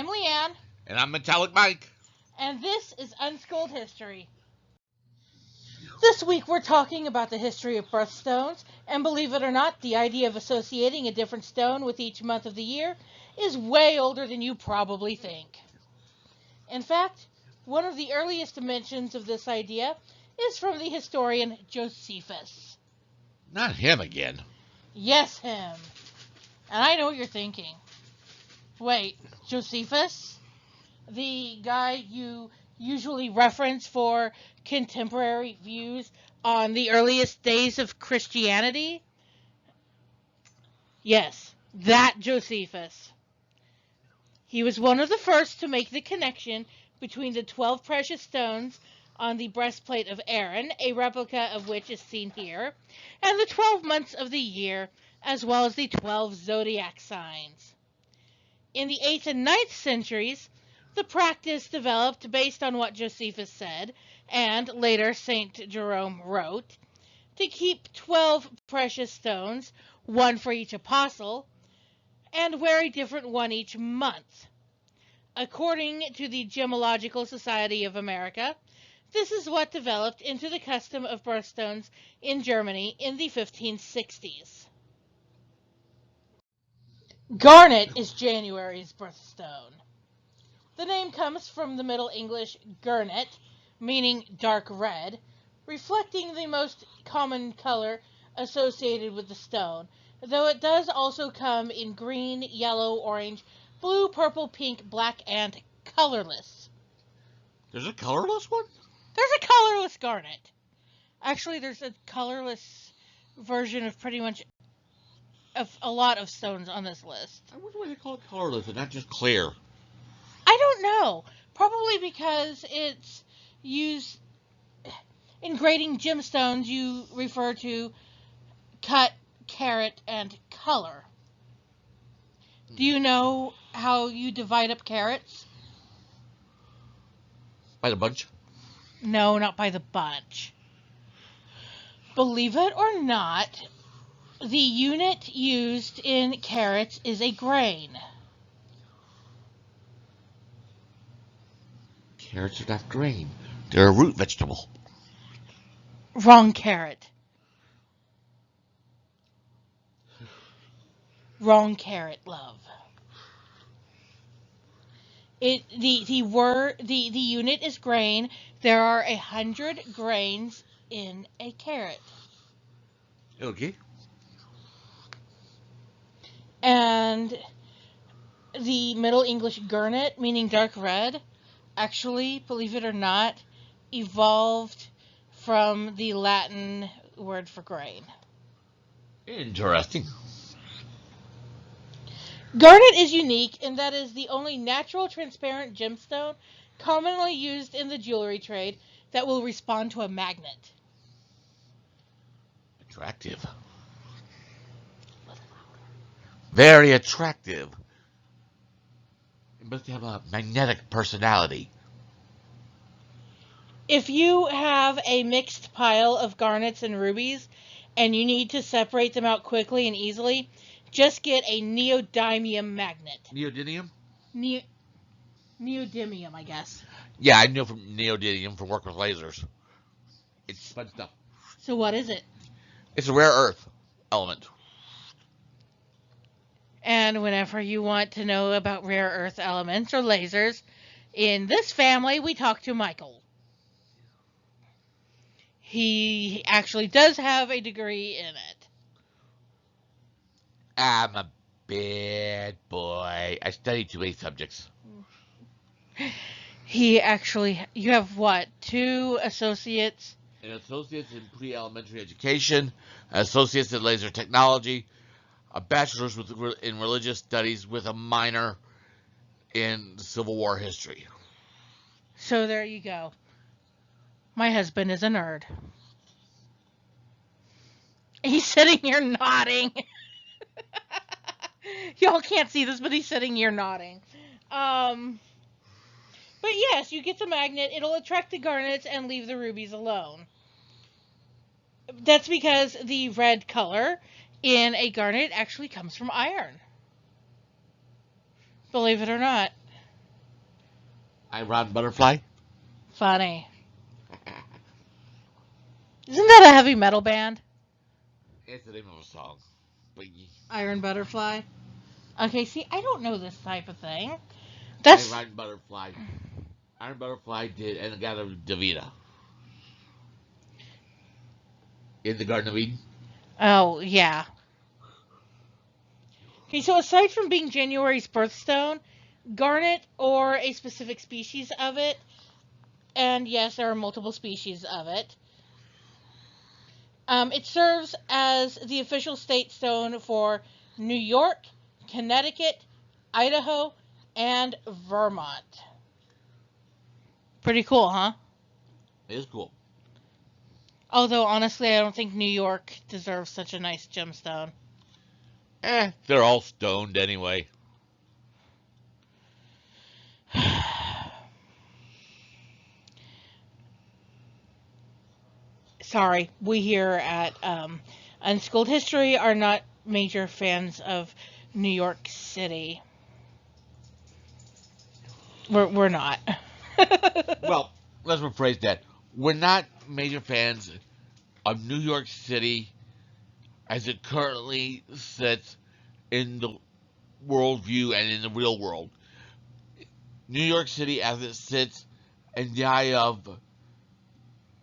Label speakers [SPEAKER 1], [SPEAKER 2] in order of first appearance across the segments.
[SPEAKER 1] I'm Leanne.
[SPEAKER 2] And I'm Metallic Mike.
[SPEAKER 1] And this is Unschooled History. This week we're talking about the history of birthstones, and believe it or not, the idea of associating a different stone with each month of the year is way older than you probably think. In fact, one of the earliest mentions of this idea is from the historian Josephus.
[SPEAKER 2] Not him again.
[SPEAKER 1] Yes, him. And I know what you're thinking. Wait, Josephus? The guy you usually reference for contemporary views on the earliest days of Christianity? Yes, that Josephus. He was one of the first to make the connection between the 12 precious stones on the breastplate of Aaron, a replica of which is seen here, and the 12 months of the year, as well as the 12 zodiac signs. In the 8th and 9th centuries, the practice developed based on what Josephus said, and later St. Jerome wrote, to keep 12 precious stones, one for each apostle, and wear a different one each month. According to the Gemological Society of America, this is what developed into the custom of birthstones in Germany in the 1560s. Garnet is January's birthstone. The name comes from the Middle English garnet, meaning dark red, reflecting the most common color associated with the stone, though it does also come in green, yellow, orange, blue, purple, pink, black, and colorless.
[SPEAKER 2] There's a colorless one?
[SPEAKER 1] There's a colorless garnet. Actually, there's a colorless version of pretty much a lot of stones on this list.
[SPEAKER 2] I wonder why they call it colorless and not just clear.
[SPEAKER 1] I don't know. Probably because it's used in grading gemstones. You refer to cut, carat, and color. Do you know how you divide up carats?
[SPEAKER 2] By the bunch?
[SPEAKER 1] No, not by the bunch. Believe it or not, the unit used in carats is a grain.
[SPEAKER 2] Carrots are not grain. They're a root vegetable.
[SPEAKER 1] Wrong carat. Wrong carat, love. The unit is grain. There are 100 grains in a carat.
[SPEAKER 2] Okay.
[SPEAKER 1] And the Middle English garnet, meaning dark red, actually, believe it or not, evolved from the Latin word for grain.
[SPEAKER 2] Interesting.
[SPEAKER 1] Garnet is unique in that it is the only natural transparent gemstone commonly used in the jewelry trade that will respond to a magnet.
[SPEAKER 2] Attractive. Very attractive. It must have a magnetic personality.
[SPEAKER 1] If you have a mixed pile of garnets and rubies and you need to separate them out quickly and easily, just get a neodymium magnet.
[SPEAKER 2] Neodymium?
[SPEAKER 1] Neodymium, I guess.
[SPEAKER 2] Yeah, I know from neodymium from work with lasers. It's fun stuff.
[SPEAKER 1] So what is it?
[SPEAKER 2] It's a rare earth element.
[SPEAKER 1] And whenever you want to know about rare earth elements or lasers, in this family we talk to Michael. He actually does have a degree in it.
[SPEAKER 2] I'm a bad boy. I study too many subjects.
[SPEAKER 1] You have what, 2 associates?
[SPEAKER 2] An associate's in pre-elementary education, an associate's in laser technology, a bachelor's in religious studies with a minor in Civil War history.
[SPEAKER 1] So there you go. My husband is a nerd. He's sitting here nodding. Y'all can't see this, but he's sitting here nodding. But yes, you get the magnet. It'll attract the garnets and leave the rubies alone. That's because the red color in a garnet actually comes from iron. Believe it or not.
[SPEAKER 2] Iron Butterfly.
[SPEAKER 1] Funny. Isn't that a heavy metal band?
[SPEAKER 2] It's the name of a song. But
[SPEAKER 1] Iron Butterfly. Okay, see, I don't know this type of thing. That's
[SPEAKER 2] Iron Butterfly. Iron Butterfly did and got a Davida. In the Garden of Eden.
[SPEAKER 1] oh yeah. Okay, so aside from being January's birthstone, garnet or a specific species of it, and yes, there are multiple species of it. It serves as the official state stone for New York, Connecticut, Idaho, and Vermont. Pretty cool, huh?
[SPEAKER 2] It is cool.
[SPEAKER 1] Although, honestly, I don't think New York deserves such a nice gemstone.
[SPEAKER 2] They're all stoned anyway.
[SPEAKER 1] Sorry, we here at Unschooled History are not major fans of New York City. We're not.
[SPEAKER 2] Well, let's rephrase that. We're not major fans of New York City as it currently sits in the worldview and in the real world. New York City as it sits in the eye of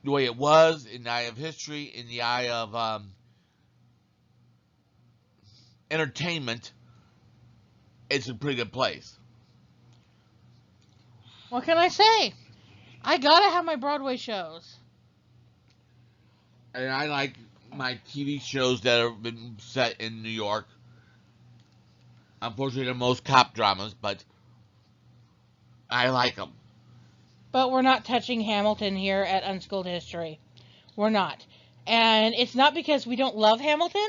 [SPEAKER 2] the way it was, in the eye of history, in the eye of entertainment, it's a pretty good place.
[SPEAKER 1] What can I say? I gotta have my Broadway shows.
[SPEAKER 2] And I like my TV shows that have been set in New York. Unfortunately, they're most cop dramas, but I like them.
[SPEAKER 1] But we're not touching Hamilton here at Unschooled History. We're not. And it's not because we don't love Hamilton.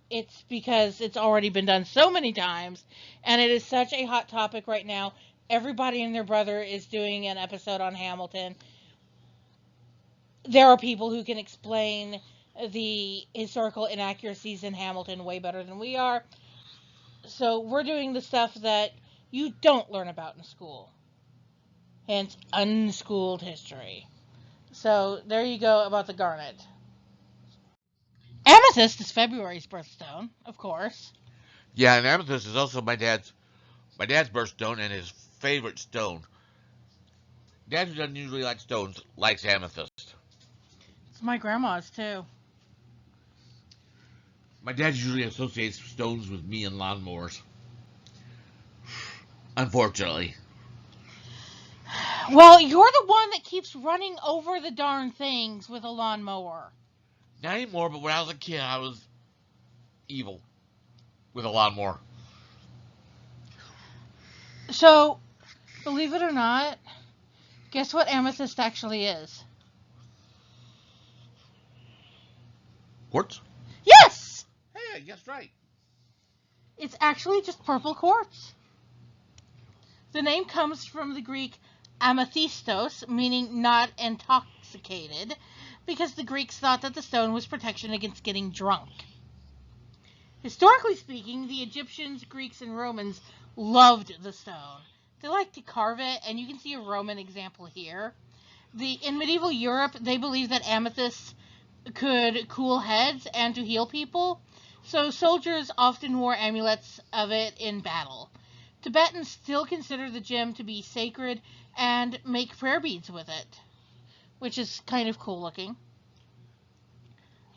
[SPEAKER 1] It's because it's already been done so many times. And it is such a hot topic right now. Everybody and their brother is doing an episode on Hamilton. There are people who can explain the historical inaccuracies in Hamilton way better than we are. So we're doing the stuff that you don't learn about in school. Hence, unschooled history. So there you go about the garnet. Amethyst is February's birthstone, of course.
[SPEAKER 2] Yeah, and Amethyst is also my dad's birthstone and his favorite stone. Dad, who doesn't usually like stones, likes Amethyst.
[SPEAKER 1] It's my grandma's too.
[SPEAKER 2] My dad usually associates stones with me and lawnmowers. Unfortunately.
[SPEAKER 1] Well, you're the one that keeps running over the darn things with a lawnmower.
[SPEAKER 2] Not anymore, but when I was a kid, I was evil with a lawnmower.
[SPEAKER 1] So, believe it or not, guess what amethyst actually is?
[SPEAKER 2] Quartz?
[SPEAKER 1] Yes!
[SPEAKER 2] Hey, I guessed right.
[SPEAKER 1] It's actually just purple quartz. The name comes from the Greek amethystos, meaning not intoxicated, because the Greeks thought that the stone was protection against getting drunk. Historically speaking, the Egyptians, Greeks, and Romans loved the stone. They liked to carve it, and you can see a Roman example here. In medieval Europe, they believed that amethyst could cool heads and to heal people, so soldiers often wore amulets of it in battle. Tibetans still consider the gem to be sacred and make prayer beads with it, which is kind of cool looking.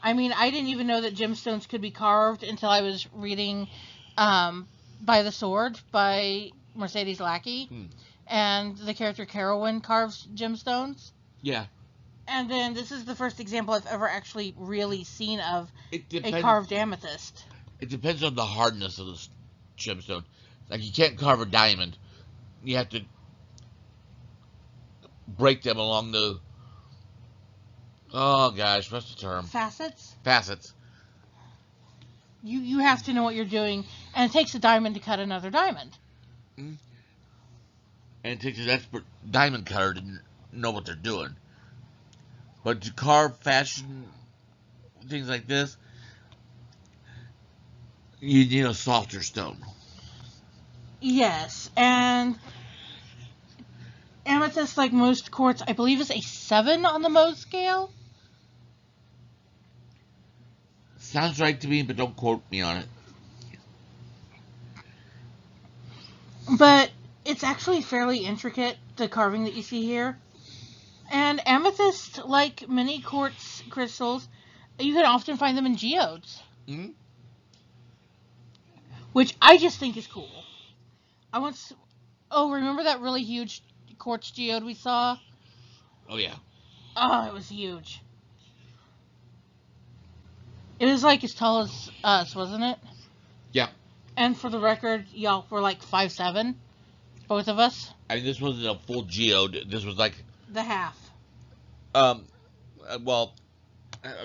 [SPEAKER 1] I mean, I didn't even know that gemstones could be carved until I was reading By the Sword by Mercedes Lackey. And the character Carolyn carves gemstones.
[SPEAKER 2] Yeah.
[SPEAKER 1] And then this is the first example I've ever actually really seen of
[SPEAKER 2] a
[SPEAKER 1] carved amethyst.
[SPEAKER 2] It depends on the hardness of the gemstone. Like, you can't carve a diamond. You have to break them along the... Oh, gosh, what's the term?
[SPEAKER 1] Facets?
[SPEAKER 2] Facets.
[SPEAKER 1] You have to know what you're doing, and it takes a diamond to cut another diamond.
[SPEAKER 2] And it takes an expert diamond cutter to know what they're doing. But to carve fashion things like this, you need a softer stone.
[SPEAKER 1] Yes, and Amethyst, like most quartz, I believe is a 7 on the Mohs scale.
[SPEAKER 2] Sounds right to me, but don't quote me on it.
[SPEAKER 1] But it's actually fairly intricate, the carving that you see here. And amethyst, like many quartz crystals, you can often find them in geodes.
[SPEAKER 2] Mm-hmm.
[SPEAKER 1] Which I just think is cool. Remember that really huge quartz geode we saw?
[SPEAKER 2] Oh, yeah.
[SPEAKER 1] Oh, it was huge. It was like as tall as us, wasn't it?
[SPEAKER 2] Yeah.
[SPEAKER 1] And for the record, y'all were like 5'7", both of us.
[SPEAKER 2] I mean, this wasn't a full geode. This was like
[SPEAKER 1] The half.
[SPEAKER 2] a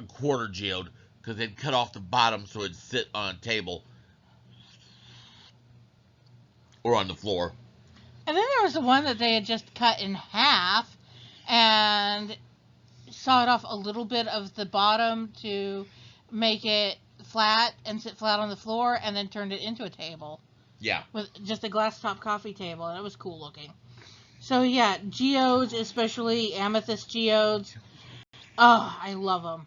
[SPEAKER 2] quarter geode, because they'd cut off the bottom so it'd sit on a table or on the floor.
[SPEAKER 1] And then there was the one that they had just cut in half and sawed off a little bit of the bottom to make it flat and sit flat on the floor, and then turned it into a table.
[SPEAKER 2] Yeah.
[SPEAKER 1] With just a glass top coffee table, and it was cool looking. So yeah, geodes, especially amethyst geodes. Oh, I love them.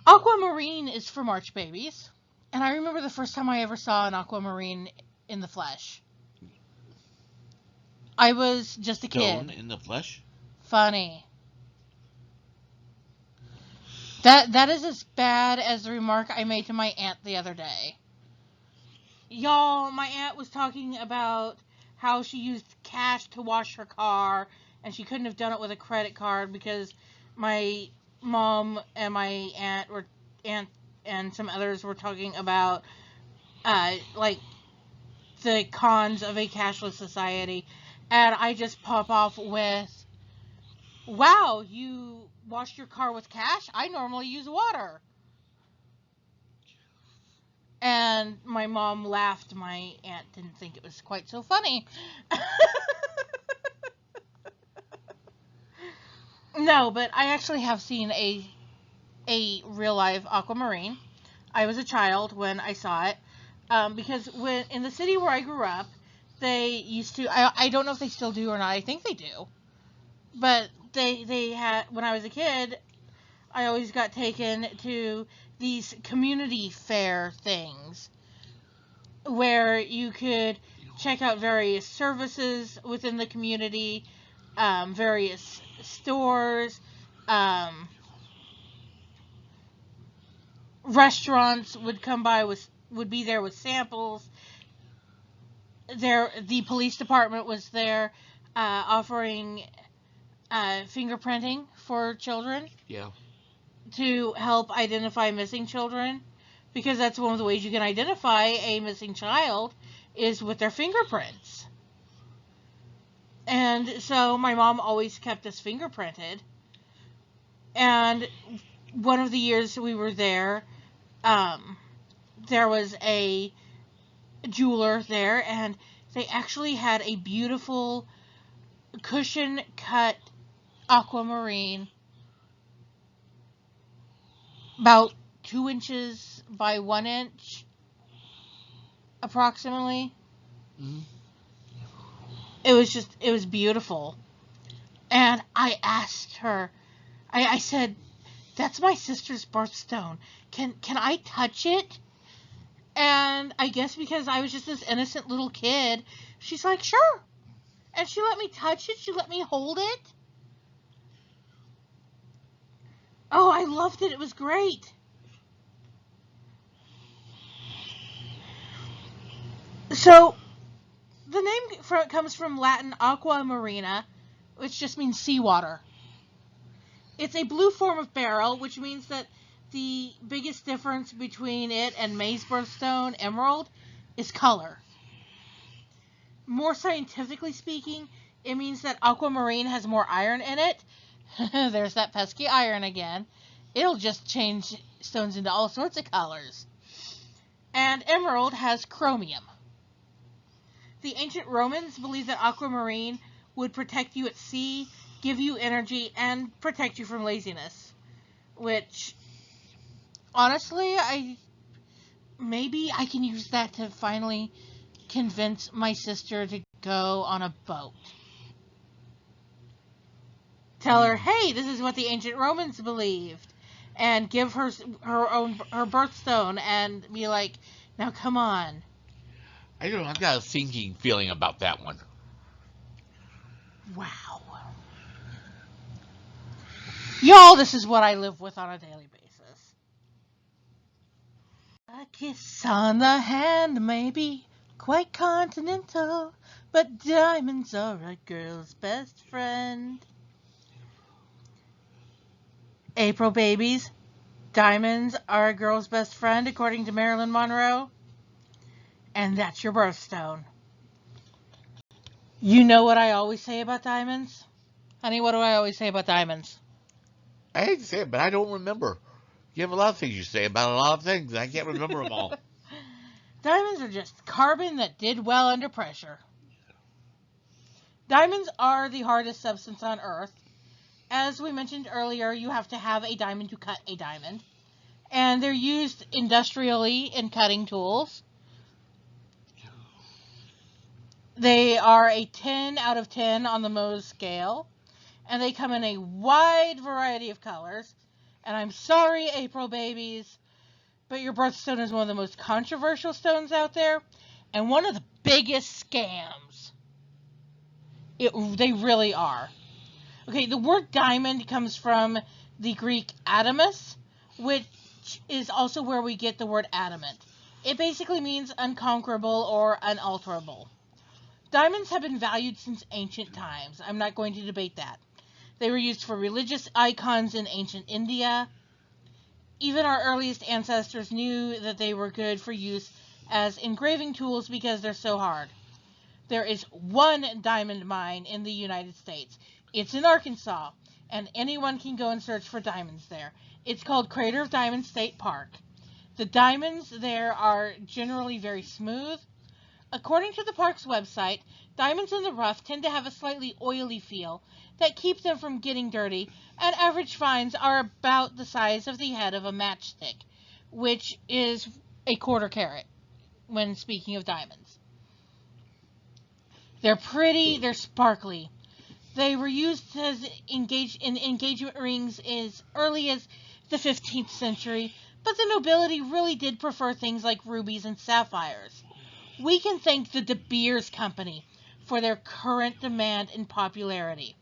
[SPEAKER 1] Aquamarine is for March babies. And I remember the first time I ever saw an aquamarine in the flesh. I was just a kid.
[SPEAKER 2] Stone in the flesh?
[SPEAKER 1] Funny. That is as bad as the remark I made to my aunt the other day. Y'all, my aunt was talking about how she used cash to wash her car, and she couldn't have done it with a credit card because my mom and my aunt and some others were talking about like the cons of a cashless society, and I just pop off with, "Wow, you washed your car with cash? I normally use water." And my mom laughed. My aunt didn't think it was quite so funny. No, but I actually have seen a real life aquamarine. I was a child when I saw it, because when in the city where I grew up, they used to. I don't know if they still do or not. I think they do, but they had, when I was a kid, I always got taken to these community fair things where you could check out various services within the community, various stores, restaurants would be there with samples. The police department was there, offering fingerprinting for children.
[SPEAKER 2] Yeah.
[SPEAKER 1] To help identify missing children, because that's one of the ways you can identify a missing child is with their fingerprints. And so my mom always kept us fingerprinted. And one of the years we were there, there was a jeweler there, and they actually had a beautiful cushion cut aquamarine, about 2 inches by 1 inch, approximately.
[SPEAKER 2] Mm-hmm.
[SPEAKER 1] It was beautiful. And I asked her, I said, "That's my sister's birthstone. Can I touch it?" And I guess because I was just this innocent little kid, she's like, "Sure." And she let me touch it. She let me hold it. Oh, I loved it. It was great. So, the name comes from Latin aqua marina, which just means seawater. It's a blue form of beryl, which means that the biggest difference between it and May's birthstone, emerald, is color. More scientifically speaking, it means that aquamarine has more iron in it. There's that pesky iron again. It'll just change stones into all sorts of colors. And emerald has chromium. The ancient Romans believed that aquamarine would protect you at sea, give you energy, and protect you from laziness. Which, honestly, maybe I can use that to finally convince my sister to go on a boat. Tell her, hey, this is what the ancient Romans believed, and give her her birthstone, and be like, now come on.
[SPEAKER 2] I don't know. I've got a sinking feeling about that one.
[SPEAKER 1] Wow. Y'all, this is what I live with on a daily basis. A kiss on the hand may be quite continental, but diamonds are a girl's best friend. April babies, diamonds are a girl's best friend, according to Marilyn Monroe. And that's your birthstone. You know what I always say about diamonds? Honey, what do I always say about diamonds?
[SPEAKER 2] I hate to say it, but I don't remember. You have a lot of things you say about a lot of things, and I can't remember them all.
[SPEAKER 1] Diamonds are just carbon that did well under pressure. Diamonds are the hardest substance on Earth. As we mentioned earlier, you have to have a diamond to cut a diamond. And they're used industrially in cutting tools. They are a 10 out of 10 on the Mohs scale. And they come in a wide variety of colors. And I'm sorry, April babies, but your birthstone is one of the most controversial stones out there. And one of the biggest scams. They really are. Okay, the word diamond comes from the Greek adamas, which is also where we get the word adamant. It basically means unconquerable or unalterable. Diamonds have been valued since ancient times. I'm not going to debate that. They were used for religious icons in ancient India. Even our earliest ancestors knew that they were good for use as engraving tools because they're so hard. There is one diamond mine in the United States. It's in Arkansas, and anyone can go and search for diamonds there. It's called Crater of Diamonds State Park. The diamonds there are generally very smooth. According to the park's website, diamonds in the rough tend to have a slightly oily feel that keeps them from getting dirty, and average finds are about the size of the head of a matchstick, which is a quarter carat when speaking of diamonds. They're pretty, they're sparkly. They were used as in engagement rings as early as the 15th century, but the nobility really did prefer things like rubies and sapphires. We can thank the De Beers Company for their current demand and popularity.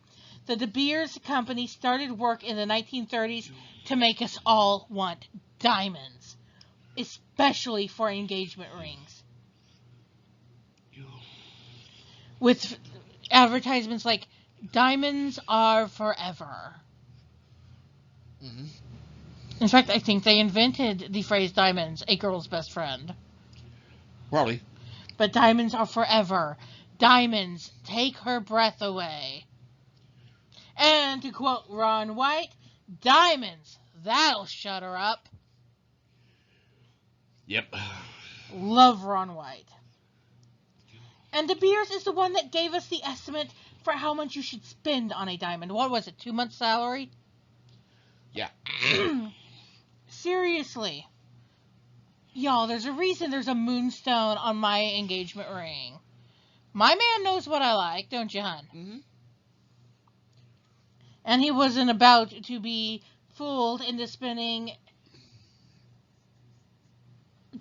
[SPEAKER 1] The De Beers Company started work in the 1930s to make us all want diamonds, especially for engagement rings. With advertisements like, diamonds are forever.
[SPEAKER 2] Mm-hmm.
[SPEAKER 1] In fact, I think they invented the phrase diamonds, a girl's best friend.
[SPEAKER 2] Probably.
[SPEAKER 1] But diamonds are forever. Diamonds take her breath away. And to quote Ron White, diamonds, that'll shut her up.
[SPEAKER 2] Yep.
[SPEAKER 1] Love Ron White. And De Beers is the one that gave us the estimate for how much you should spend on a diamond. What was it, 2 months' salary?
[SPEAKER 2] Yeah.
[SPEAKER 1] Seriously. Y'all, there's a reason there's a moonstone on my engagement ring. My man knows what I like, don't you, hon?
[SPEAKER 2] Mm-hmm.
[SPEAKER 1] And he wasn't about to be fooled into spending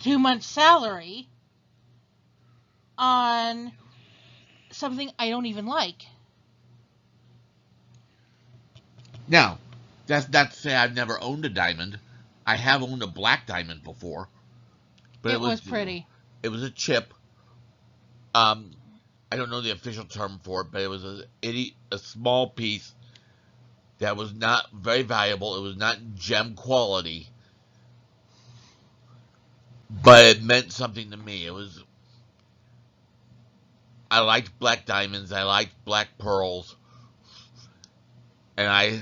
[SPEAKER 1] 2 months' salary on something I don't even like.
[SPEAKER 2] Now, that's not to say I've never owned a diamond. I have owned a black diamond before. But
[SPEAKER 1] it was pretty.
[SPEAKER 2] It was a chip. I don't know the official term for it, but it was a small piece that was not very valuable. It was not gem quality. But it meant something to me. I liked black diamonds. I liked black pearls. And I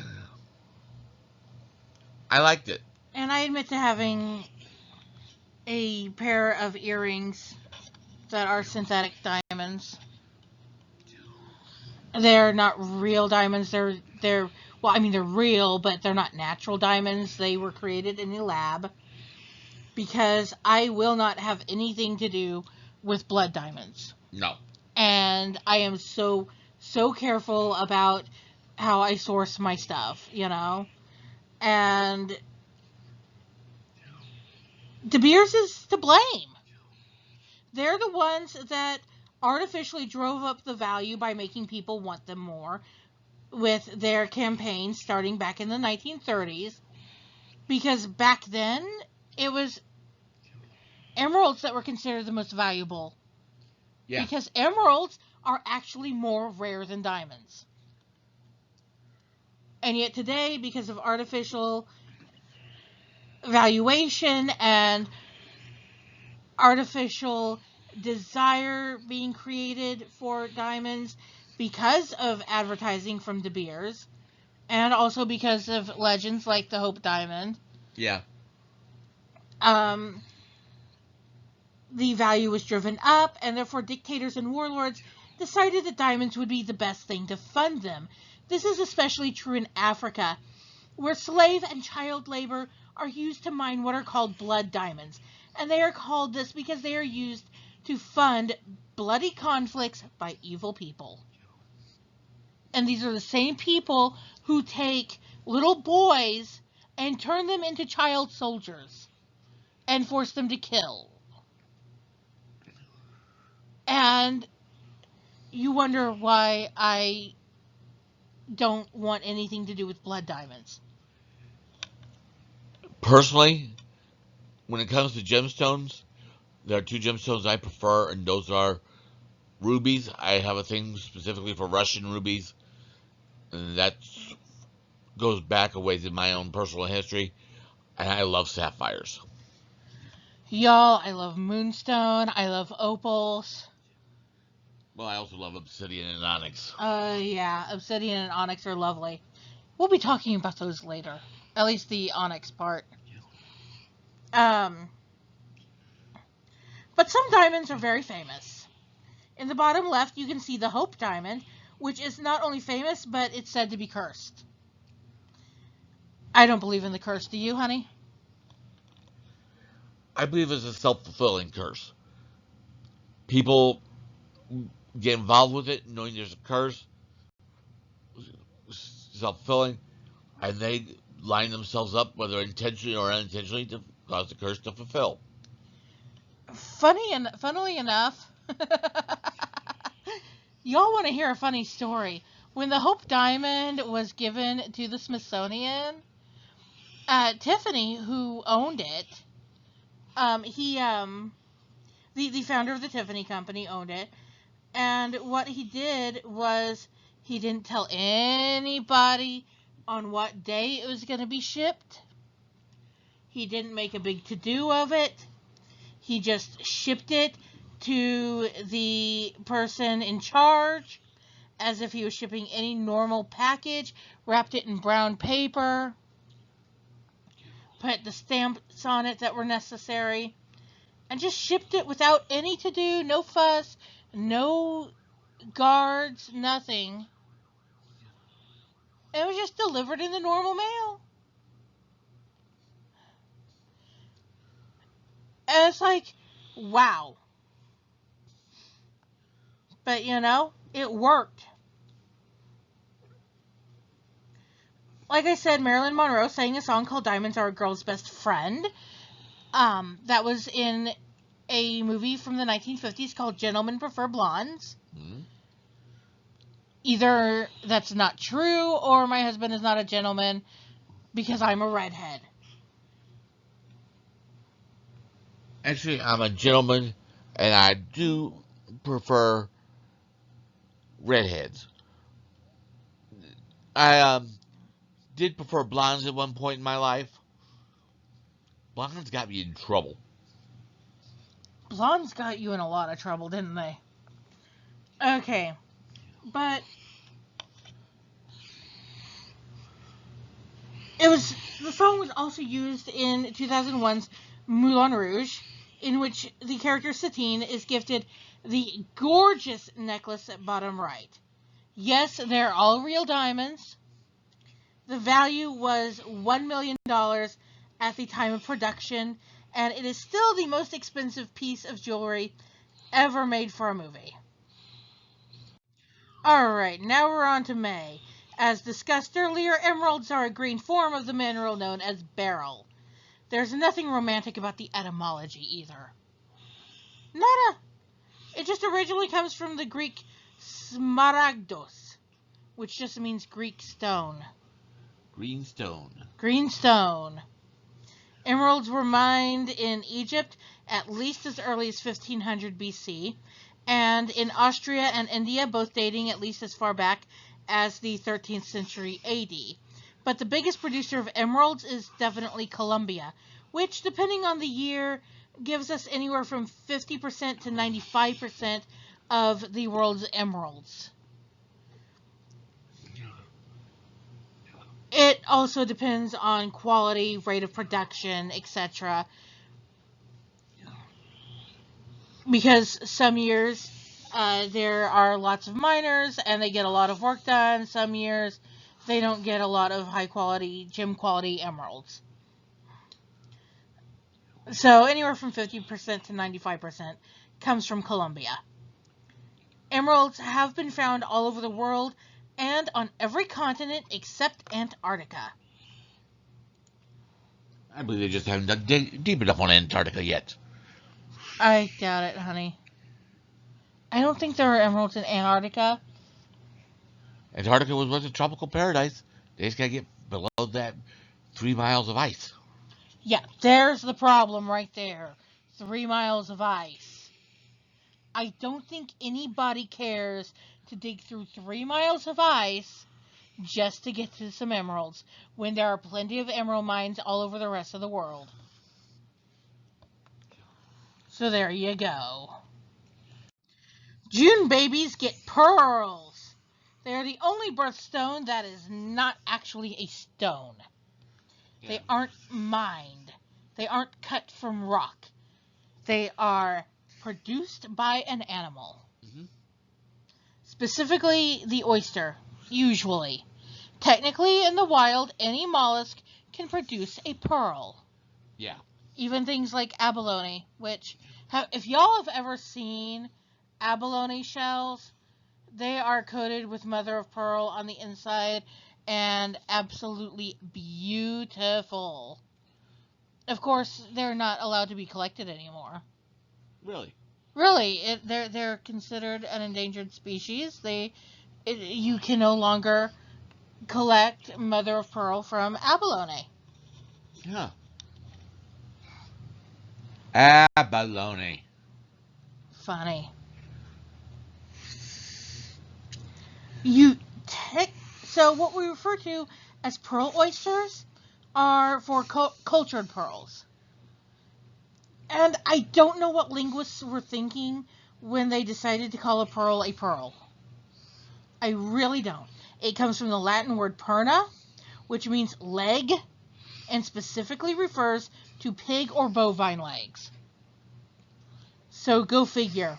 [SPEAKER 2] liked it.
[SPEAKER 1] And I admit to having a pair of earrings that are synthetic diamonds. They're not real diamonds. They're real, but they're not natural diamonds. They were created in a lab because I will not have anything to do with blood diamonds.
[SPEAKER 2] No.
[SPEAKER 1] and I am so careful about how I source my stuff, you know. And De Beers is to blame. They're the ones that artificially drove up the value by making people want them more with their campaign starting back in the 1930s. Because back then, it was emeralds that were considered the most valuable.
[SPEAKER 2] Yeah.
[SPEAKER 1] Because emeralds are actually more rare than diamonds. And yet today, because of artificial valuation and artificial desire being created for diamonds because of advertising from De Beers, and also because of legends like the Hope Diamond,
[SPEAKER 2] Yeah.
[SPEAKER 1] The value was driven up, and therefore dictators and warlords decided that diamonds would be the best thing to fund them. This is especially true in Africa, where slave and child labor are used to mine what are called blood diamonds. And they are called this because they are used to fund bloody conflicts by evil people. And these are the same people who take little boys and turn them into child soldiers and force them to kill. And you wonder why I don't want anything to do with blood diamonds.
[SPEAKER 2] Personally, when it comes to gemstones, there are two gemstones I prefer, and those are rubies. I have a thing specifically for Russian rubies, and that goes back a ways in my own personal history. And I love sapphires.
[SPEAKER 1] Y'all, I love moonstone. I love opals.
[SPEAKER 2] Well, I also love obsidian and onyx.
[SPEAKER 1] Yeah, obsidian and onyx are lovely. We'll be talking about those later. At least the onyx part. But some diamonds are very famous. In the bottom left, you can see the Hope Diamond, which is not only famous, but it's said to be cursed. I don't believe in the curse. Do you, honey?
[SPEAKER 2] I believe it's a self-fulfilling curse. People get involved with it knowing there's a curse, self-fulfilling, and they line themselves up, whether intentionally or unintentionally, to cause the curse to fulfill.
[SPEAKER 1] Funnily enough, y'all want to hear a funny story. When the Hope Diamond was given to the Smithsonian, Tiffany, who owned it, the founder of the Tiffany Company owned it, and what he did was he didn't tell anybody on what day it was going to be shipped. He didn't make a big to-do of it. He just shipped it to the person in charge as if he was shipping any normal package, wrapped it in brown paper, put the stamps on it that were necessary, and just shipped it without any to-do, no fuss, no guards, nothing. It was just delivered in the normal mail. And it's like, wow. But, you know, it worked. Like I said, Marilyn Monroe sang a song called Diamonds Are a Girl's Best Friend. That was in a movie from the 1950s called Gentlemen Prefer Blondes.
[SPEAKER 2] Mm-hmm.
[SPEAKER 1] Either that's not true or my husband is not a gentleman because I'm a redhead.
[SPEAKER 2] Actually, I'm a gentleman, and I do prefer redheads. I did prefer blondes at one point in my life. Blondes got me in trouble.
[SPEAKER 1] Blondes got you in a lot of trouble, didn't they? Okay. But the song was also used in 2001's Moulin Rouge, in which the character Satine is gifted the gorgeous necklace at bottom right. Yes, they're all real diamonds. The value was $1 million at the time of production, and it is still the most expensive piece of jewelry ever made for a movie. Alright, now we're on to May. As discussed earlier, emeralds are a green form of the mineral known as beryl. There's nothing romantic about the etymology either. Nada. It just originally comes from the Greek smaragdos, which just means Greek stone.
[SPEAKER 2] Green stone.
[SPEAKER 1] Green stone. Emeralds were mined in Egypt at least as early as 1500 BC, and in Austria and India, both dating at least as far back as the 13th century AD. But the biggest producer of emeralds is definitely Colombia, which, depending on the year, gives us anywhere from 50% to 95% of the world's emeralds. It also depends on quality, rate of production, etc. Because some years there are lots of miners and they get a lot of work done. Some years they don't get a lot of high quality, gem quality emeralds. So anywhere from 50% to 95% comes from Colombia. Emeralds have been found all over the world and on every continent except Antarctica.
[SPEAKER 2] I believe they just haven't dug deep enough on Antarctica yet.
[SPEAKER 1] I doubt it, honey. I don't think there are emeralds in Antarctica.
[SPEAKER 2] Antarctica was once a tropical paradise. They just gotta get below that 3 miles of ice.
[SPEAKER 1] Yeah, there's the problem right there. 3 miles of ice. I don't think anybody cares to dig through 3 miles of ice just to get to some emeralds, when there are plenty of emerald mines all over the rest of the world. So there you go. June babies get pearls. They are the only birthstone that is not actually a stone.
[SPEAKER 2] Yeah.
[SPEAKER 1] They aren't mined. They aren't cut from rock. They are produced by an animal.
[SPEAKER 2] Mm-hmm.
[SPEAKER 1] Specifically the oyster, usually. Technically, in the wild, any mollusk can produce a pearl.
[SPEAKER 2] Yeah.
[SPEAKER 1] Even things like abalone, which, if y'all have ever seen abalone shells, they are coated with mother of pearl on the inside and absolutely beautiful. Of course, they're not allowed to be collected anymore.
[SPEAKER 2] Really?
[SPEAKER 1] Really, they're considered an endangered species. You can no longer collect mother of pearl from abalone.
[SPEAKER 2] Yeah. Abalone.
[SPEAKER 1] Funny. So what we refer to as pearl oysters are for cultured pearls. And I don't know what linguists were thinking when they decided to call a pearl a pearl. I really don't. It comes from the Latin word perna, which means leg, and specifically refers to pig or bovine legs. So go figure.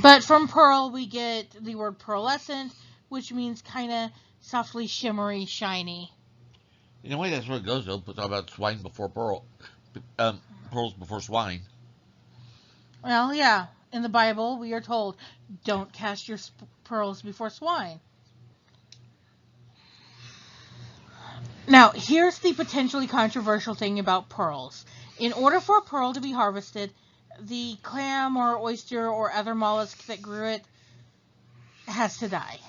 [SPEAKER 1] But from pearl, we get the word pearlescent, which means kind of softly shimmery, shiny.
[SPEAKER 2] In a way, that's where it goes, though. Talk about swine before pearl. Pearls before swine.
[SPEAKER 1] Well, yeah. In the Bible, we are told, don't cast your pearls before swine. Now, here's the potentially controversial thing about pearls. In order for a pearl to be harvested, the clam or oyster or other mollusk that grew it has to die.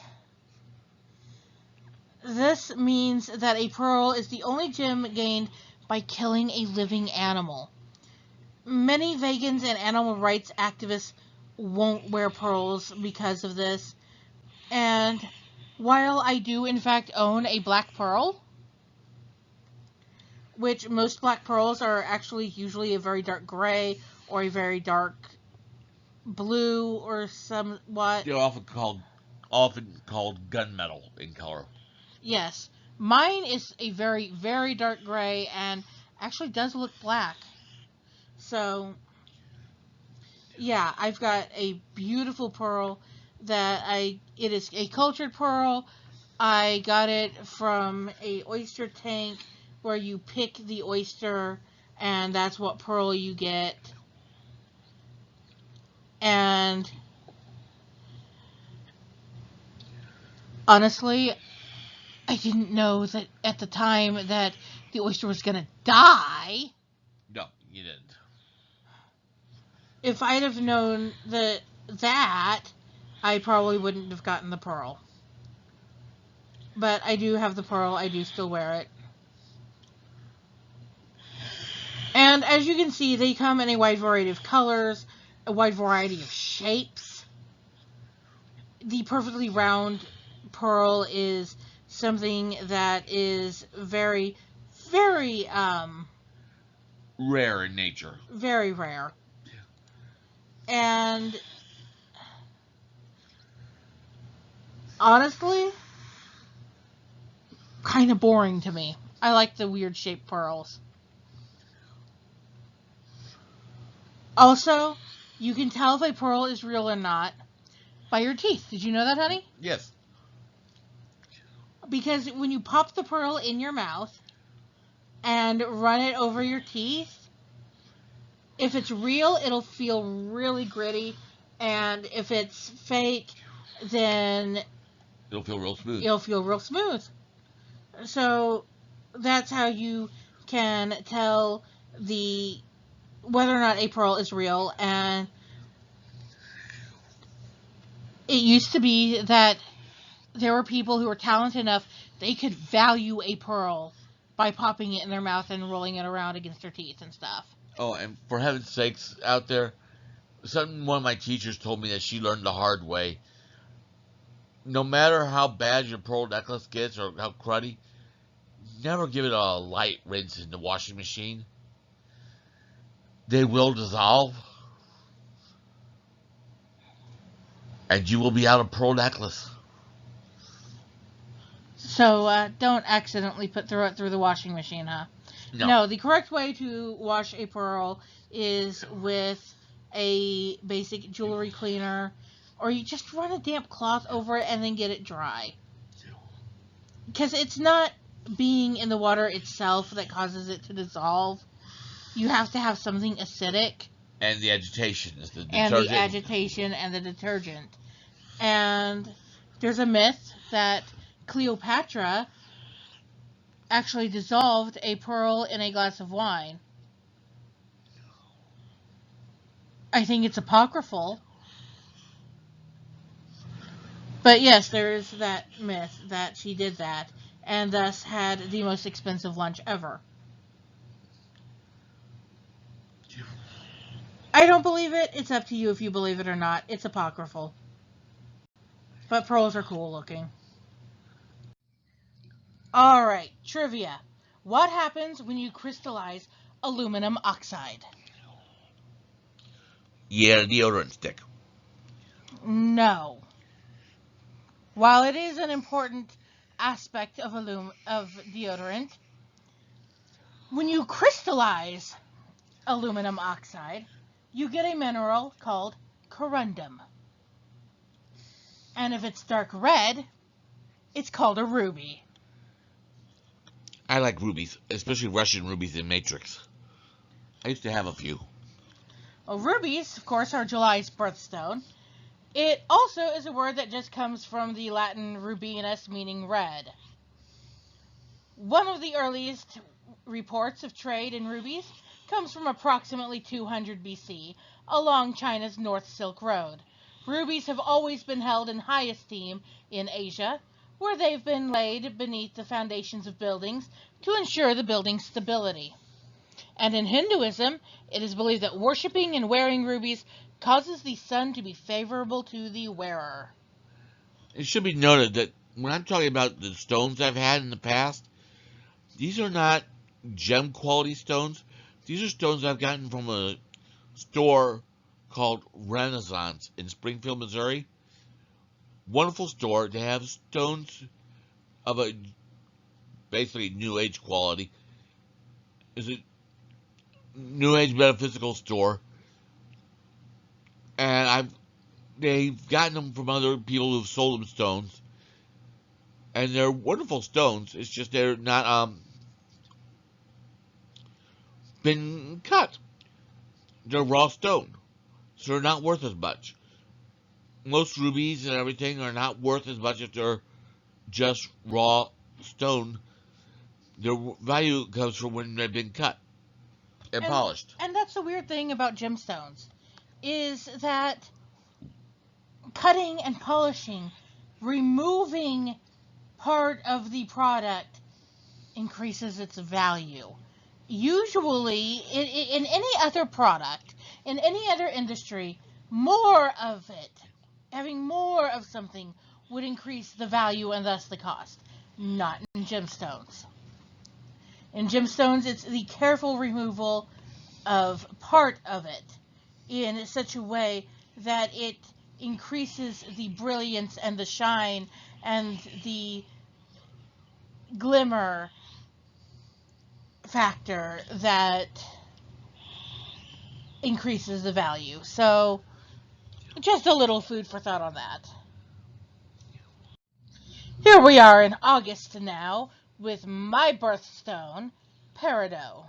[SPEAKER 1] This means that a pearl is the only gem gained by killing a living animal. Many vegans and animal rights activists won't wear pearls because of this. And while I do in fact own a black pearl, which most black pearls are actually usually a very dark gray or a very dark blue or somewhat.
[SPEAKER 2] They're often called gunmetal in color.
[SPEAKER 1] Yes. Mine is a very, very dark gray and actually does look black. So, yeah, I've got a beautiful pearl it is a cultured pearl. I got it from a oyster tank where you pick the oyster and that's what pearl you get. And Honestly, I didn't know that at the time that the oyster was going to die.
[SPEAKER 2] No, you didn't.
[SPEAKER 1] If I'd have known that, I probably wouldn't have gotten the pearl. But I do have the pearl. I do still wear it. And as you can see, they come in a wide variety of colors, a wide variety of shapes. The perfectly round pearl is something that is very, very,
[SPEAKER 2] Rare in nature.
[SPEAKER 1] very rare. And honestly, kind of boring to me. I like the weird shaped pearls. Also, you can tell if a pearl is real or not by your teeth. Did you know that, honey?
[SPEAKER 2] Yes.
[SPEAKER 1] Because when you pop the pearl in your mouth and run it over your teeth, if it's real, it'll feel really gritty. And if it's fake, then
[SPEAKER 2] It'll feel real smooth.
[SPEAKER 1] it'll feel real smooth. So that's how you can tell whether or not a pearl is real. And it used to be that there were people who were talented enough they could value a pearl by popping it in their mouth and rolling it around against their teeth and stuff.
[SPEAKER 2] Oh, and for heaven's sakes, out there, one of my teachers told me that she learned the hard way. No matter how bad your pearl necklace gets or how cruddy, never give it a light rinse in the washing machine. They will dissolve, and you will be out of pearl necklace.
[SPEAKER 1] So don't accidentally throw it through the washing machine, huh? No, the correct way to wash a pearl is with a basic jewelry cleaner, or you just run a damp cloth over it and then get it dry. Because it's not being in the water itself that causes it to dissolve. You have to have something acidic.
[SPEAKER 2] And the agitation is the detergent.
[SPEAKER 1] And the agitation and the detergent. And there's a myth that Cleopatra actually dissolved a pearl in a glass of wine. I think it's apocryphal. But yes, there is that myth that she did that, and thus had the most expensive lunch ever. I don't believe it. It's up to you if you believe it or not. It's apocryphal. But pearls are cool looking. Alright, trivia. What happens when you crystallize aluminum oxide?
[SPEAKER 2] Yeah, deodorant stick.
[SPEAKER 1] No. While it is an important aspect of deodorant, when you crystallize aluminum oxide, you get a mineral called corundum. And if it's dark red, it's called a ruby.
[SPEAKER 2] I like rubies, especially Russian rubies in Matrix. I used to have a few.
[SPEAKER 1] Well, rubies, of course, are July's birthstone. It also is a word that just comes from the Latin rubinus, meaning red. One of the earliest reports of trade in rubies comes from approximately 200 BC along China's North Silk Road. Rubies have always been held in high esteem in Asia, where they've been laid beneath the foundations of buildings to ensure the building's stability. And in Hinduism, it is believed that worshipping and wearing rubies causes the sun to be favorable to the wearer.
[SPEAKER 2] It should be noted that when I'm talking about the stones I've had in the past, these are not gem quality stones. These are stones I've gotten from a store called Renaissance in Springfield, Missouri. Wonderful store. They have stones of a basically New Age quality. It's a New Age metaphysical store. And they've gotten them from other people who've sold them stones. And they're wonderful stones. It's just they're not been cut. They're raw stone. So they're not worth as much. Most rubies and everything are not worth as much if they're just raw stone. Their value comes from when they've been cut and polished.
[SPEAKER 1] And that's the weird thing about gemstones, is that cutting and polishing, removing part of the product increases its value. Usually, in any other product, in any other industry, more of it, having more of something would increase the value and thus the cost. Not in gemstones. In gemstones, it's the careful removal of part of it in such a way that it increases the brilliance and the shine and the glimmer factor that increases the value. So, just a little food for thought on that. Here we are in August now with my birthstone, Peridot.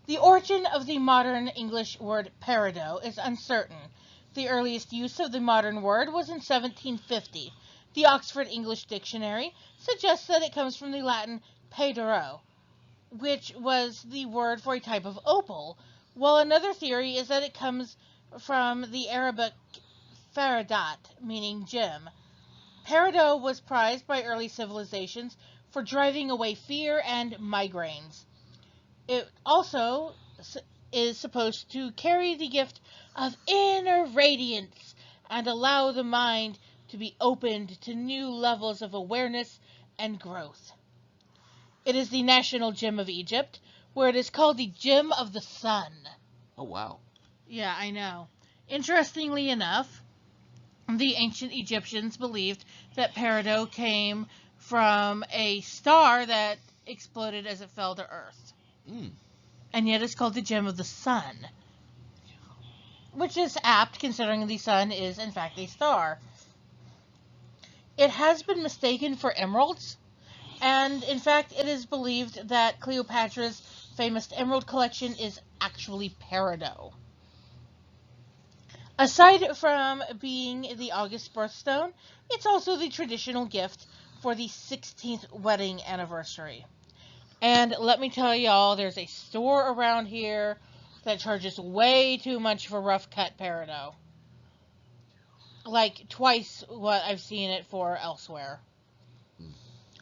[SPEAKER 1] The origin of the modern English word peridot is uncertain. The earliest use of the modern word was in 1750. The Oxford English Dictionary suggests that it comes from the Latin Peridot, which was the word for a type of opal, while another theory is that it comes from the Arabic Peridot, meaning gem. Peridot was prized by early civilizations for driving away fear and migraines. It also is supposed to carry the gift of inner radiance and allow the mind to be opened to new levels of awareness and growth. It is the national gem of Egypt, where it is called the gem of the sun.
[SPEAKER 2] Oh, wow.
[SPEAKER 1] Yeah, I know. Interestingly enough, the ancient Egyptians believed that Peridot came from a star that exploded as it fell to Earth.
[SPEAKER 2] Mm.
[SPEAKER 1] And yet it's called the gem of the sun, which is apt considering the sun is in fact a star. It has been mistaken for emeralds, and in fact it is believed that Cleopatra's famous emerald collection is actually Peridot. Aside from being the August birthstone, it's also the traditional gift for the 16th wedding anniversary. And let me tell y'all, there's a store around here that charges way too much for rough cut peridot. Like twice what I've seen it for elsewhere.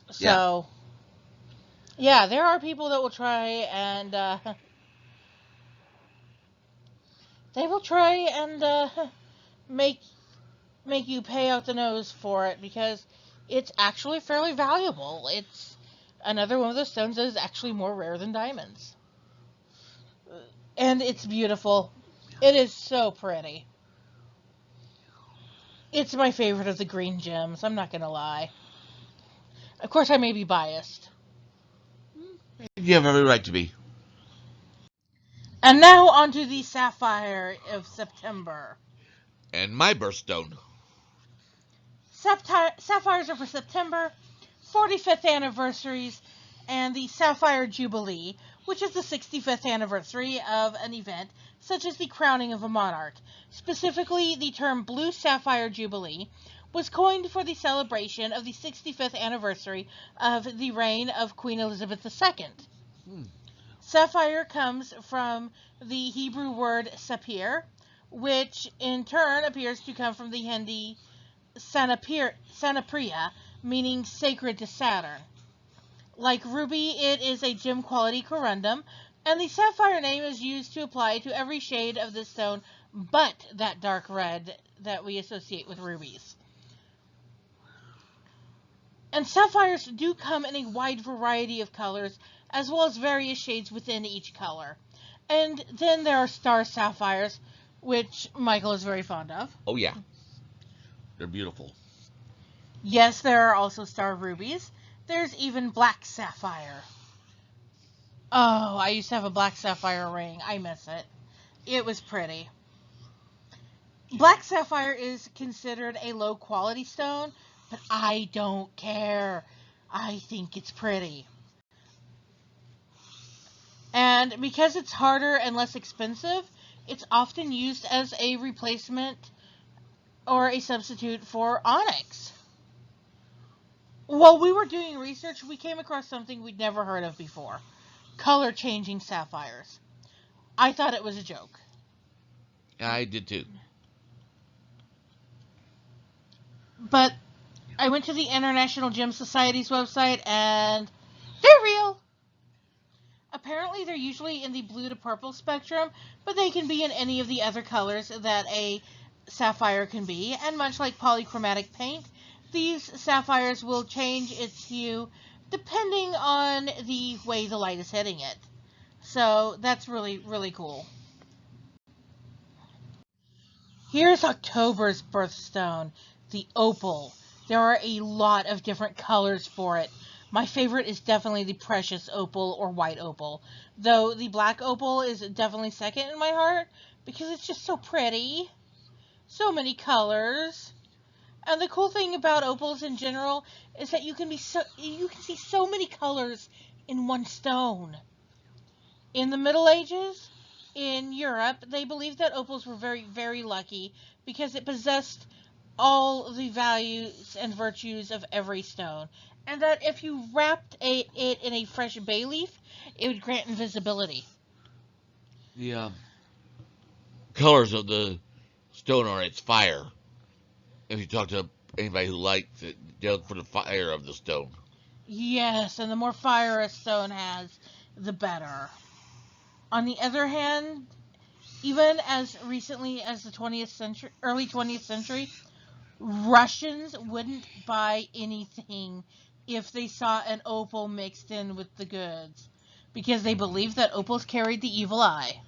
[SPEAKER 1] So, yeah, there are people that will try and make you pay out the nose for it because it's actually fairly valuable. It's another one of those stones that is actually more rare than diamonds. And it's beautiful. It is so pretty. It's my favorite of the green gems, I'm not going to lie. Of course, I may be biased.
[SPEAKER 2] You have every right to be.
[SPEAKER 1] And now onto the Sapphire of September.
[SPEAKER 2] And my birthstone.
[SPEAKER 1] Sapphires are for September, 45th anniversaries, and the Sapphire Jubilee, which is the 65th anniversary of an event such as the crowning of a monarch. Specifically, the term Blue Sapphire Jubilee was coined for the celebration of the 65th anniversary of the reign of Queen Elizabeth II. Sapphire comes from the Hebrew word sapir, which in turn appears to come from the Hindi Sanapriya, meaning sacred to Saturn. Like ruby, it is a gem quality corundum, and the sapphire name is used to apply to every shade of this stone but that dark red that we associate with rubies. And sapphires do come in a wide variety of colors, as well as various shades within each color. And then there are star sapphires, which Michael is very fond of.
[SPEAKER 2] Oh, yeah. They're beautiful.
[SPEAKER 1] Yes, there are also star rubies. There's even black sapphire. Oh, I used to have a black sapphire ring. I miss it. It was pretty. Black sapphire is considered a low quality stone, but I don't care. I think it's pretty. And because it's harder and less expensive, it's often used as a replacement or a substitute for onyx. While we were doing research, we came across something we'd never heard of before. Color-changing sapphires. I thought it was a joke.
[SPEAKER 2] I did too.
[SPEAKER 1] But I went to the International Gem Society's website, and they're real. Apparently, they're usually in the blue to purple spectrum, but they can be in any of the other colors that a sapphire can be. And much like polychromatic paint, these sapphires will change its hue depending on the way the light is hitting it. So that's really, really cool. Here's October's birthstone, the Opal. There are a lot of different colors for it. My favorite is definitely the precious opal or white opal, though the black opal is definitely second in my heart because it's just so pretty. So many colors. And the cool thing about opals in general is that you can see so many colors in one stone. In the Middle Ages, in Europe, they believed that opals were very, very lucky because it possessed all the values and virtues of every stone, and that if you wrapped it in a fresh bay leaf, it would grant invisibility.
[SPEAKER 2] The colors of the stone are its fire. If you talk to anybody who likes it, they look for the fire of the stone.
[SPEAKER 1] Yes, and the more fire a stone has, the better. On the other hand, even as recently as the 20th century, early 20th century, Russians wouldn't buy anything if they saw an opal mixed in with the goods because they believed that opals carried the evil eye.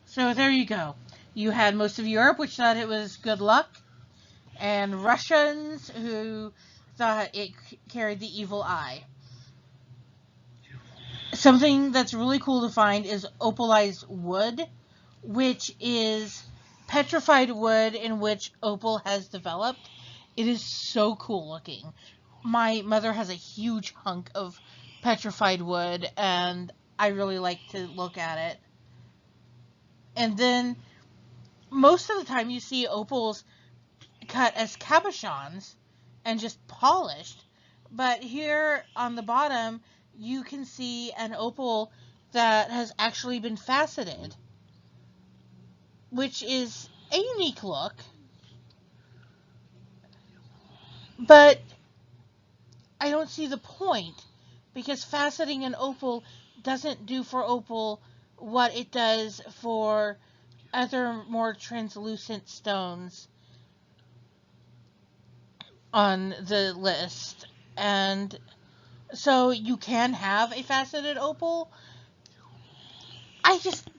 [SPEAKER 1] So there you go. You had most of Europe, which thought it was good luck, and Russians who thought it carried the evil eye. Something that's really cool to find is opalized wood, which is petrified wood in which opal has developed. It is so cool looking. My mother has a huge hunk of petrified wood, and I really like to look at it. And then most of the time you see opals cut as cabochons and just polished. But here on the bottom, you can see an opal that has actually been faceted, which is a unique look. But I don't see the point, because faceting an opal doesn't do for opal what it does for other more translucent stones on the list. And so you can have a faceted opal.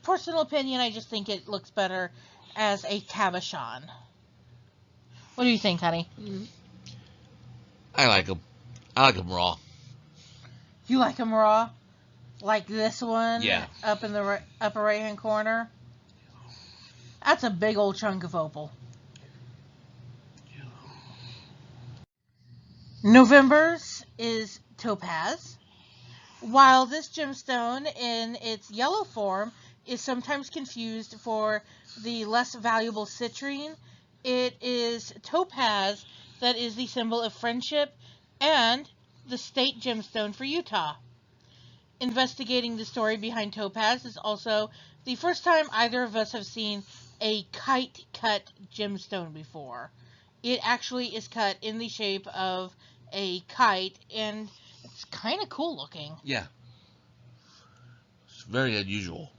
[SPEAKER 1] Personal opinion, I just think it looks better as a cabochon. What do you think, honey?
[SPEAKER 2] I like them. I like them raw.
[SPEAKER 1] You like them raw? Like this one?
[SPEAKER 2] Yeah.
[SPEAKER 1] Up in the upper right hand corner? That's a big old chunk of opal. November's is Topaz. While this gemstone in its yellow form is sometimes confused for the less valuable citrine, it is Topaz that is the symbol of friendship and the state gemstone for Utah. Investigating the story behind Topaz is also the first time either of us have seen a kite cut gemstone before. It actually is cut in the shape of a kite, and it's kind of cool looking.
[SPEAKER 2] Yeah. It's very unusual.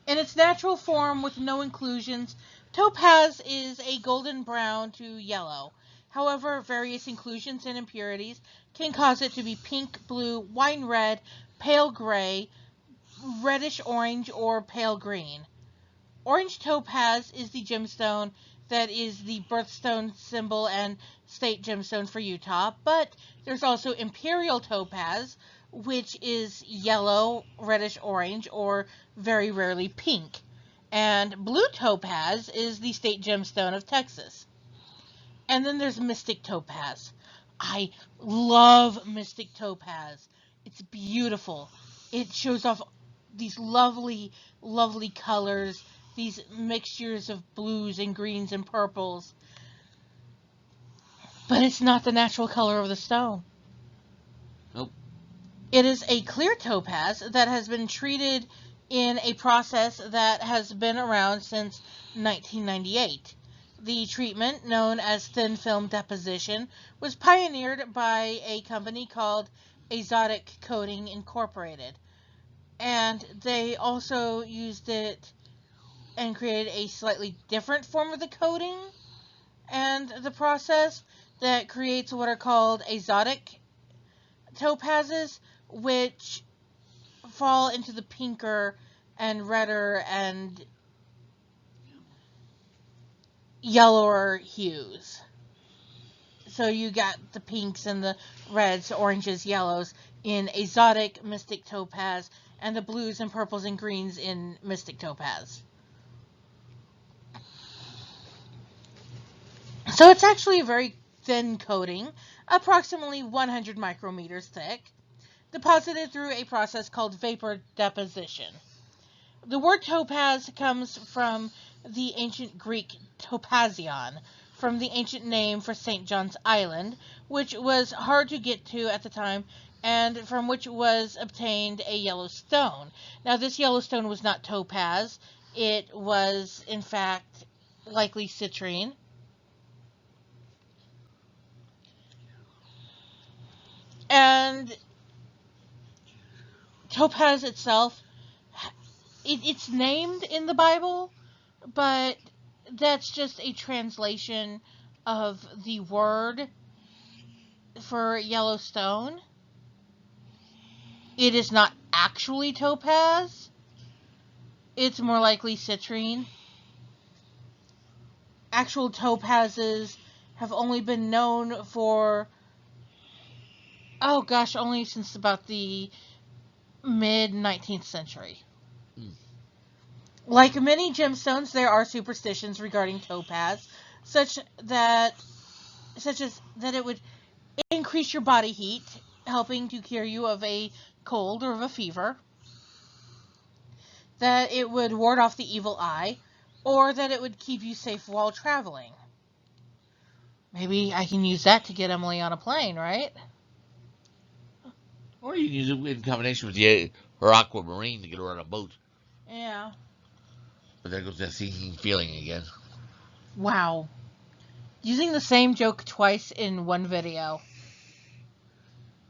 [SPEAKER 1] In its natural form with no inclusions, topaz is a golden brown to yellow. However, various inclusions and impurities can cause it to be pink, blue, wine red, pale gray, reddish orange, or pale green. Orange topaz is the gemstone that is the birthstone symbol and state gemstone for Utah, but there's also imperial topaz, which is yellow, reddish orange, or very rarely pink. And blue topaz is the state gemstone of Texas. And then there's mystic topaz. I love mystic topaz. It's beautiful. It shows off these lovely, lovely colors, these mixtures of blues and greens and purples. But it's not the natural color of the stone.
[SPEAKER 2] Nope.
[SPEAKER 1] It is a clear topaz that has been treated in a process that has been around since 1998. The treatment, known as thin film deposition, was pioneered by a company called Exotic Coating Incorporated. And they also used it and created a slightly different form of the coating and the process that creates what are called exotic topazes, which fall into the pinker and redder and yellower hues. So you got the pinks and the reds, oranges, yellows in exotic mystic topaz, and the blues and purples and greens in mystic topaz. So it's actually a very thin coating, approximately 100 micrometers thick, deposited through a process called vapor deposition. The word topaz comes from the ancient Greek topazion, from the ancient name for St. John's Island, which was hard to get to at the time, and from which was obtained a yellow stone. Now, this yellow stone was not topaz. It was, in fact, likely citrine. And topaz itself, it's named in the Bible, but that's just a translation of the word for yellow stone. It is not actually topaz. It's more likely citrine. Actual topazes have only been known for, only since about the mid-19th century. Like many gemstones, there are superstitions regarding topaz, such as that it would increase your body heat, helping to cure you of a cold or of a fever, that it would ward off the evil eye, or that it would keep you safe while traveling. Maybe I can use that to get Emily on a plane, right?
[SPEAKER 2] Or you can use it in combination with her Aquamarine to get her on a boat.
[SPEAKER 1] Yeah.
[SPEAKER 2] But there goes that sinking feeling again.
[SPEAKER 1] Wow. Using the same joke twice in one video.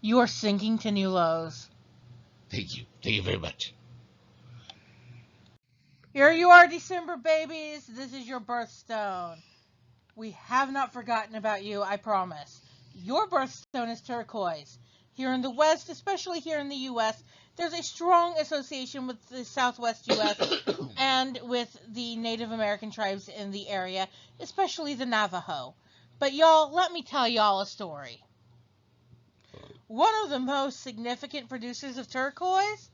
[SPEAKER 1] You are sinking to new lows.
[SPEAKER 2] Thank you. Thank you very much.
[SPEAKER 1] Here you are, December babies. This is your birthstone. We have not forgotten about you, I promise. Your birthstone is turquoise. Here in the West, especially here in the U.S., there's a strong association with the Southwest U.S. and with the Native American tribes in the area, especially the Navajo. But y'all, let me tell y'all a story. One of the most significant producers of turquoise,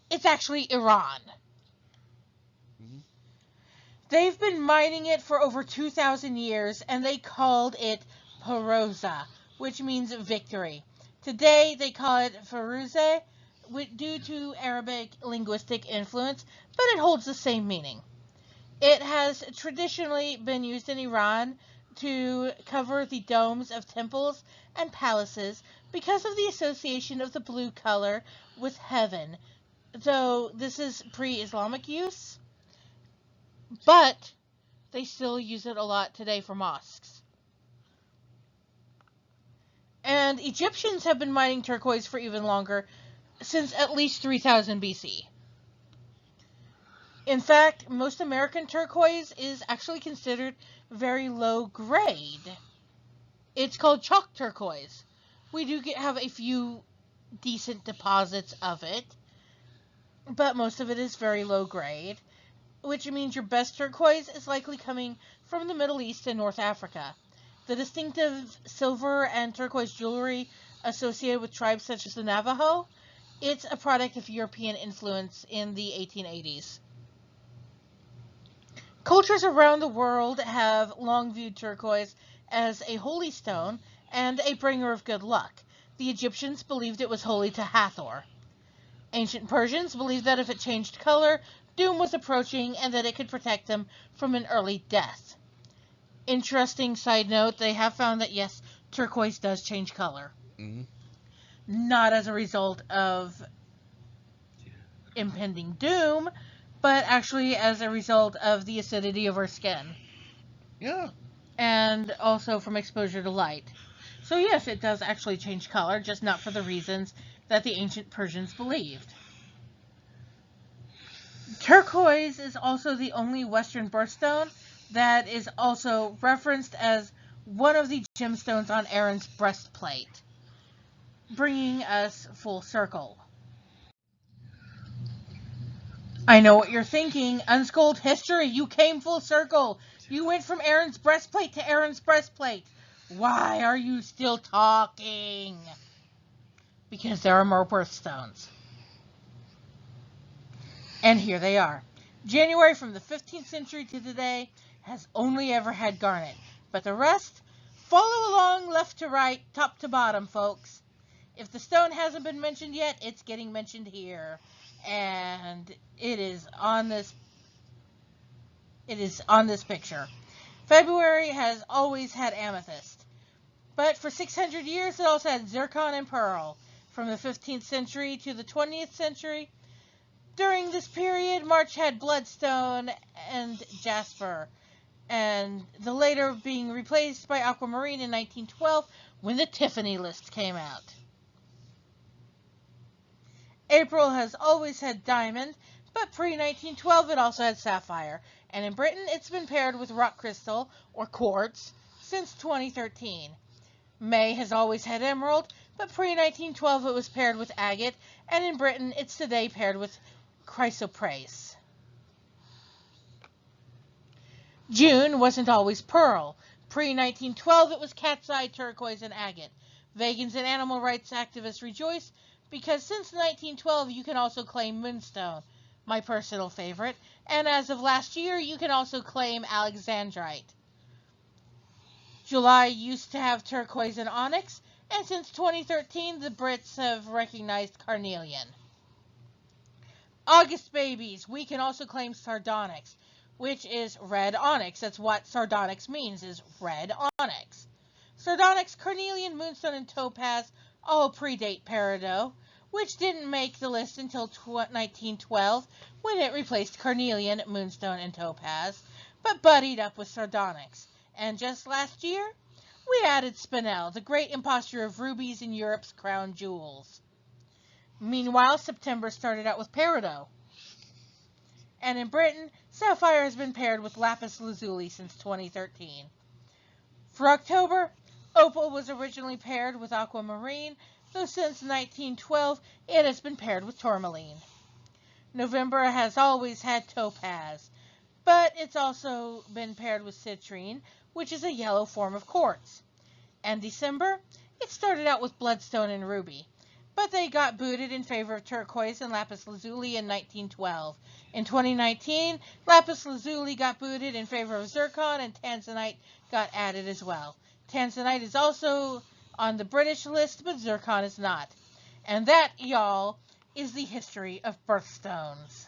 [SPEAKER 1] it's actually Iran.
[SPEAKER 2] Mm-hmm.
[SPEAKER 1] They've been mining it for over 2,000 years, and they called it Perosa, which means victory. Today, they call it Feruze, due to Arabic linguistic influence, but it holds the same meaning. It has traditionally been used in Iran to cover the domes of temples and palaces because of the association of the blue color with heaven, though this is pre-Islamic use, but they still use it a lot today for mosques. And Egyptians have been mining turquoise for even longer, since at least 3000 BC. In fact, most American turquoise is actually considered very low grade. It's called chalk turquoise. We do have a few decent deposits of it, but most of it is very low grade, which means your best turquoise is likely coming from the Middle East and North Africa. The distinctive silver and turquoise jewelry associated with tribes such as the Navajo, it's a product of European influence in the 1880s. Cultures around the world have long viewed turquoise as a holy stone and a bringer of good luck. The Egyptians believed it was holy to Hathor. Ancient Persians believed that if it changed color, doom was approaching and that it could protect them from an early death. Interesting side note, they have found that yes, turquoise does change color.
[SPEAKER 2] Mm-hmm.
[SPEAKER 1] Not as a result of impending doom, but actually as a result of the acidity of our skin.
[SPEAKER 2] Yeah.
[SPEAKER 1] And also from exposure to light. So yes, it does actually change color, just not for the reasons that the ancient Persians believed. Turquoise is also the only Western birthstone that is also referenced as one of the gemstones on Aaron's breastplate, bringing us full circle. I know what you're thinking. Unschooled history, you came full circle. You went from Aaron's breastplate to Aaron's breastplate. Why are you still talking? Because there are more birthstones. And here they are. January from the 15th century to today has only ever had garnet. But the rest, follow along left to right, top to bottom, folks. If the stone hasn't been mentioned yet, it's getting mentioned here. And it is on this picture. February has always had amethyst. But for 600 years, it also had zircon and pearl. From the 15th century to the 20th century, during this period, March had bloodstone and jasper, and the later being replaced by aquamarine in 1912 when the Tiffany list came out. April has always had diamond, but pre-1912 it also had sapphire, and in Britain it's been paired with rock crystal, or quartz, since 2013. May has always had emerald, but pre-1912 it was paired with agate, and in Britain it's today paired with chrysoprase. June wasn't always pearl. Pre-1912 it was cat's eye, turquoise, and agate. Vegans and animal rights activists rejoice because since 1912 you can also claim moonstone, my personal favorite, and as of last year you can also claim alexandrite. July used to have turquoise and onyx, and since 2013 the Brits have recognized carnelian. August babies, we can also claim sardonyx, which is red onyx. That's what sardonyx means, is red onyx. Sardonyx, carnelian, moonstone, and topaz all predate peridot, which didn't make the list until 1912 when it replaced carnelian, moonstone, and topaz, but buddied up with sardonyx. And just last year, we added spinel, the great impostor of rubies in Europe's crown jewels. Meanwhile, September started out with peridot. And in Britain, sapphire has been paired with lapis lazuli since 2013. For October, opal was originally paired with aquamarine, though since 1912 it has been paired with tourmaline. November has always had topaz, but it's also been paired with citrine, which is a yellow form of quartz. And December, it started out with bloodstone and ruby, but they got booted in favor of turquoise and lapis lazuli in 1912. In 2019, lapis lazuli got booted in favor of zircon, and tanzanite got added as well. Tanzanite is also on the British list, but zircon is not. And that, y'all, is the history of birthstones.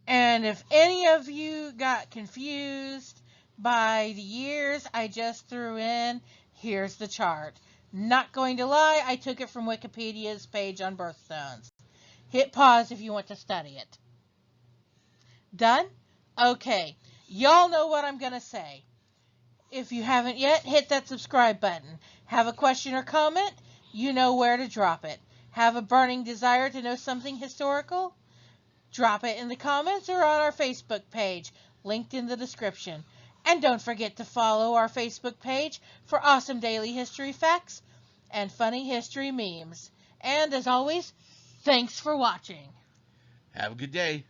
[SPEAKER 1] And if any of you got confused by the years I just threw in, here's the chart. Not going to lie, I took it from Wikipedia's page on birthstones. Hit pause if you want to study it. Done? Okay. Y'all know what I'm going to say. If you haven't yet, hit that subscribe button. Have a question or comment? You know where to drop it. Have a burning desire to know something historical? Drop it in the comments or on our Facebook page, linked in the description. And don't forget to follow our Facebook page for awesome daily history facts and funny history memes. And as always, thanks for watching.
[SPEAKER 2] Have a good day.